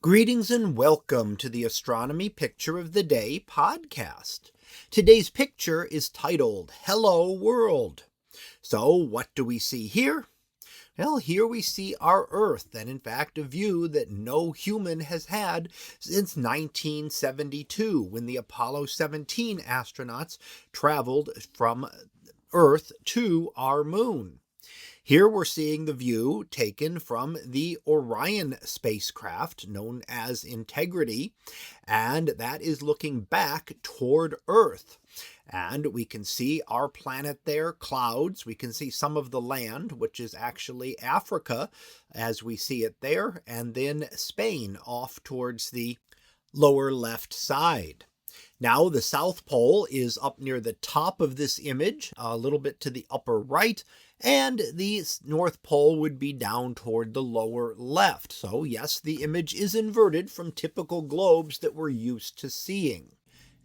Greetings and welcome to the Astronomy Picture of the Day podcast. Today's picture is titled Hello World. So what do we see here? Well, here we see our Earth, and in fact a view that no human has had since 1972, when the Apollo 17 astronauts traveled from Earth to our moon. Here we're seeing the view taken from the Orion spacecraft known as Integrity, and that is looking back toward Earth. And we can see our planet there, clouds. We can see some of the land, which is actually Africa as we see it there, and then Spain off towards the lower left side. Now the South Pole is up near the top of this image, a little bit to the upper right, and the North Pole would be down toward the lower left. So yes, the image is inverted from typical globes that we're used to seeing.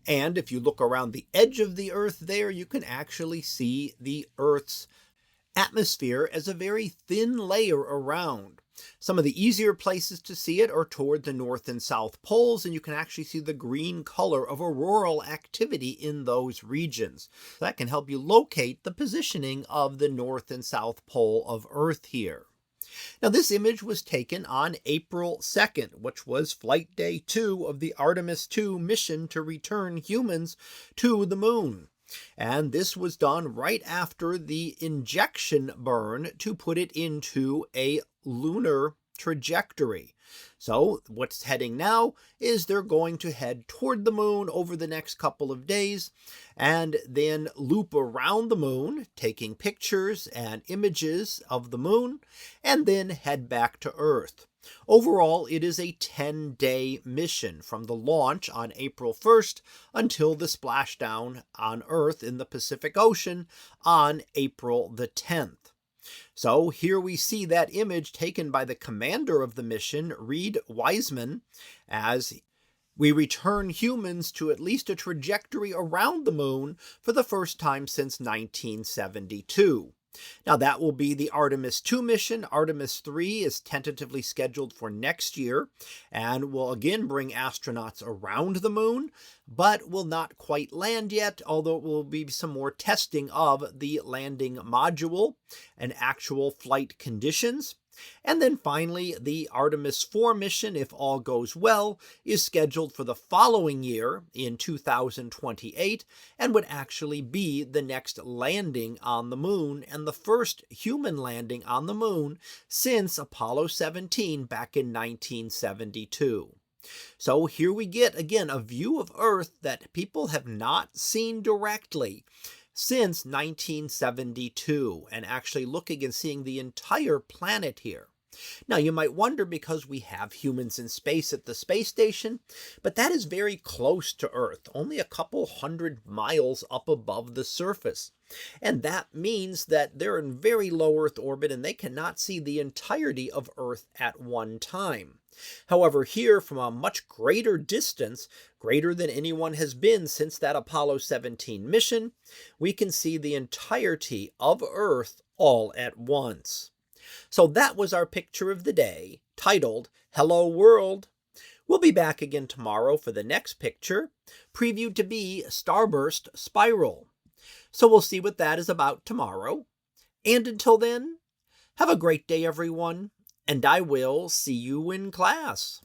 And if you look around the edge of the Earth there, you can actually see the Earth's atmosphere as a very thin layer around. Some of the easier places to see it are toward the North and South Poles, and you can actually see the green color of auroral activity in those regions. That can help you locate the positioning of the North and South Pole of Earth here. Now, this image was taken on April 2nd, which was Flight Day 2 of the Artemis II mission to return humans to the moon. And this was done right after the injection burn to put it into a lunar trajectory. So what's heading now is they're going to head toward the moon over the next couple of days and then loop around the moon, taking pictures and images of the moon, and then head back to Earth. Overall, it is a 10-day mission from the launch on April 1st until the splashdown on Earth in the Pacific Ocean on April the 10th. So here we see that image taken by the commander of the mission, Reed Wiseman, as we return humans to at least a trajectory around the moon for the first time since 1972. Now, that will be the Artemis II mission. Artemis III is tentatively scheduled for next year and will again bring astronauts around the moon, but will not quite land yet, although it will be some more testing of the landing module and actual flight conditions. And then finally, the Artemis IV mission, if all goes well, is scheduled for the following year in 2028 and would actually be the next landing on the moon and the first human landing on the moon since Apollo 17 back in 1972. So here we get, again, a view of Earth that people have not seen directly since 1972, and actually looking and seeing the entire planet here. Now, you might wonder, because we have humans in space at the space station, but that is very close to Earth, only a couple hundred miles up above the surface. And that means that they're in very low Earth orbit and they cannot see the entirety of Earth at one time. However, here from a much greater distance, greater than anyone has been since that Apollo 17 mission, we can see the entirety of Earth all at once. So that was our picture of the day, titled Hello World. We'll be back again tomorrow for the next picture, previewed to be Starburst Spiral. So we'll see what that is about tomorrow. And until then, have a great day, everyone, and I will see you in class.